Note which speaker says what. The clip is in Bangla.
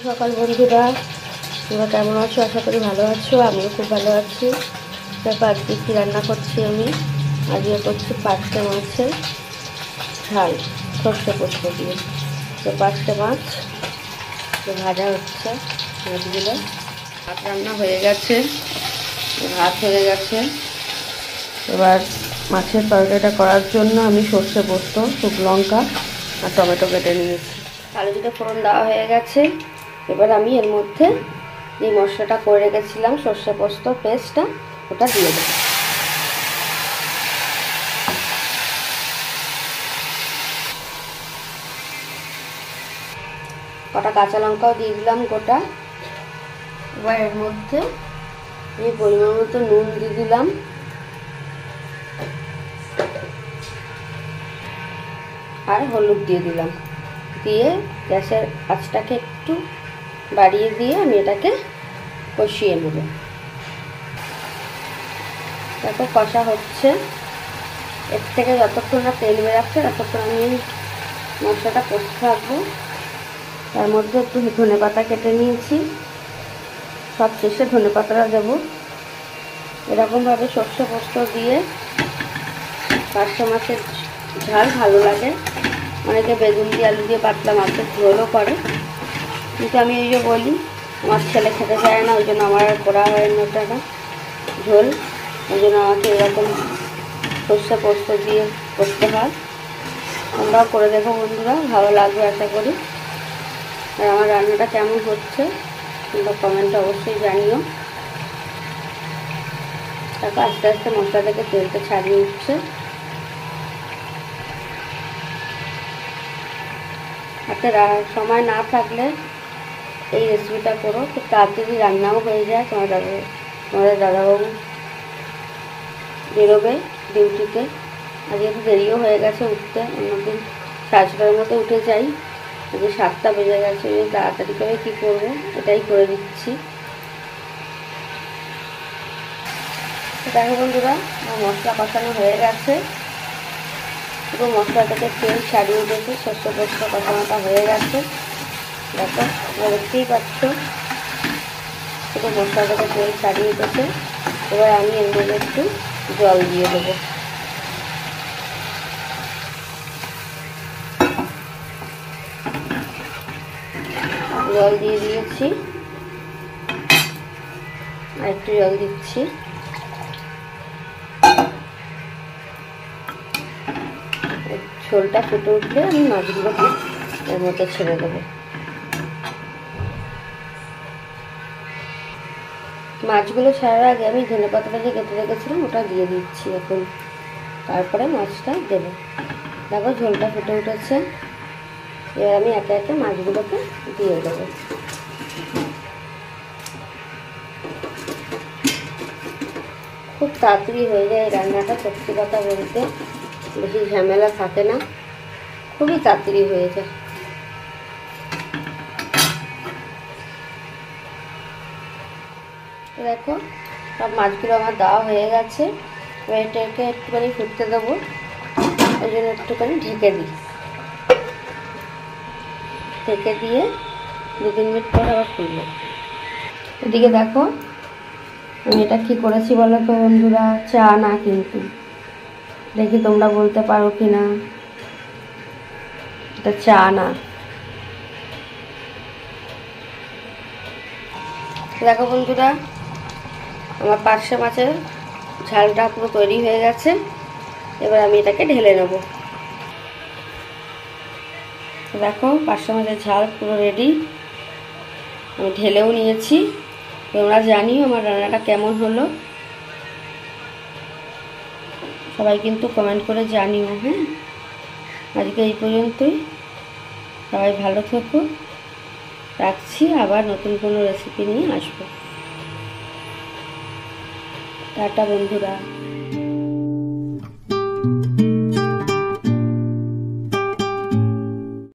Speaker 1: সকাল বন্ধুরা, তোমরা কেমন আছো? আশা করি ভালো আছো। আমিও খুব ভালো আছি। দেখো আজকে কী রান্না করছি আমি। আজকে করছি পার্শে মাছের ঝাল সর্ষে পোস্ত দিয়ে। তো পার্শে মাছ ভাজা হচ্ছে। মাছগুলো ভাত রান্না হয়ে গেছে, ভাত হয়ে গেছে। এবার মাছের তরকারিটা করার জন্য আমি সর্ষে পোস্ত, শুকনো লঙ্কা আর টমেটো কেটে নিয়েছি। আলু দুটো ফোড়ন দেওয়া হয়ে গেছে। এবার আমি এর মধ্যে যে মশলাটা করে রেখেছিলাম সর্ষে পোস্ত পেস্টটা, ওটা দিয়ে দেবো। কটা কাঁচা লঙ্কাও দিয়ে দিলাম গোটা। এবার এর মধ্যে আমি পরিমাণ মতো নুন দিয়ে দিলাম, আর হলুদ দিয়ে দিলাম। দিয়ে গ্যাসের আঁচটাকে একটু বাড়িয়ে দিয়ে আমি এটাকে কষিয়ে নেব। দেখো কষা হচ্ছে। এর থেকে যতক্ষণ না তেল বেরাচ্ছে ততক্ষণ আমি মশলাটা কষতে থাকবো। তার মধ্যে একটু ধনে পাতা কেটে নিয়েছি, সব শেষে ধনে পাতাটা দেবো। এরকমভাবে সর্ষে পোস্ত দিয়ে পার্শে মাছের ঝাল ভালো লাগে। অনেকে বেগুন দিয়ে আলু দিয়ে পাতলা মাছের ঝোলও করে, কিন্তু আমি ওই যে বলি আমার ছেলে খেতে চায় না, ওই জন্য আমার আর করা হয় না ওটা ঝোল। ওই জন্য আমাকে এরকম সর্ষে পোস্ত দিয়ে করতে হয়। তোমরাও করে দেখো বন্ধুরা, ভালো লাগবে আশা করি। আর আমার রান্নাটা কেমন হচ্ছে তোমরা কমেন্টে অবশ্যই জানিও। তারপর আস্তে আস্তে মশলা থেকে তেলটা ছাড়িয়ে উঠছে। হাতে সময় না থাকলে এই রেসিপিটা করো, খুব তাড়াতাড়ি রান্নাও হয়ে যায়। তোমাদের দাদাবাবু বেরোবে ডিউটিতে। আজকে একটু দেরিও হয়ে গেছে উঠতে, অন্যদিন 7টার মতো উঠে যাই, আজকে 7টা বেজে গেছে। ওই তাড়াতাড়ি করে কী করবো, এটাই করে দিচ্ছি। দেখো বন্ধুরা, আমার মশলা কষানো হয়ে গেছে। পুরো মশলা থেকে তেল ছাড়িয়ে উঠেছে, সর্ষে পোস্ত কষানোটা হয়ে গেছে। দেখো দেখতেই পাচ্ছ পুরো মশলা থেকে তেল ছাড়িয়ে উঠেছে। এবার আমি এর মধ্যে একটু জল দিয়ে দেবো। জল দিয়ে দিয়েছি, আর একটু জল দিচ্ছি। ঝোলটা ফুটে উঠলে আমি মাছগুলোকে এর মধ্যে ছেড়ে দেবো। মাছগুলো ছাড়ার আগে আমি ধনে পাতাটা যে কেটে রেখেছিলাম ওটা দিয়ে দিচ্ছি এখন। তারপরে মাছটা দেবো। দেখো ঝোলটা ফুটে উঠেছে। এবার আমি একে একে মাছগুলোকে দিয়ে দেবো। খুব তাড়াতাড়ি হয়ে যায় এই রান্নাটা, সত্যি কথা বলতে বেশি ঝামেলা থাকে না, খুবই তাড়াতাড়ি হয়ে যায়। দেখো সব মাছগুলো আমার দেওয়া হয়ে গেছে। এবার এটাকে একটুখানি ফুটতে দেবো, ওই জন্য একটুখানি ঢেকে দিই। ঢেকে দিয়ে 2-3 মিনিট পর আবার খুলবো। এদিকে দেখো আমি এটা কী করেছি বলো তো বন্ধুরা, চা না কিন্তু, দেখি তোমরা বলতে পারো কি না। এটা চা না। দেখো বন্ধুরা, আমার পার্শে মাছের ঝালটা পুরো তৈরি হয়ে গেছে। এবার আমি এটাকে ঢেলে নেব। দেখো পার্শে মাছের ঝাল পুরো রেডি, আমি ঢেলেও নিয়েছি। তোমরা জানিও আমার রান্নাটা কেমন হলো, সবাই কিন্তু কমেন্ট করে জানিও। হ্যাঁ, আজকে এই পর্যন্তই। সবাই ভালো থেকো, রাখছি। আবার নতুন কোনো রেসিপি নিয়ে আসবো। টাটা বন্ধুরা।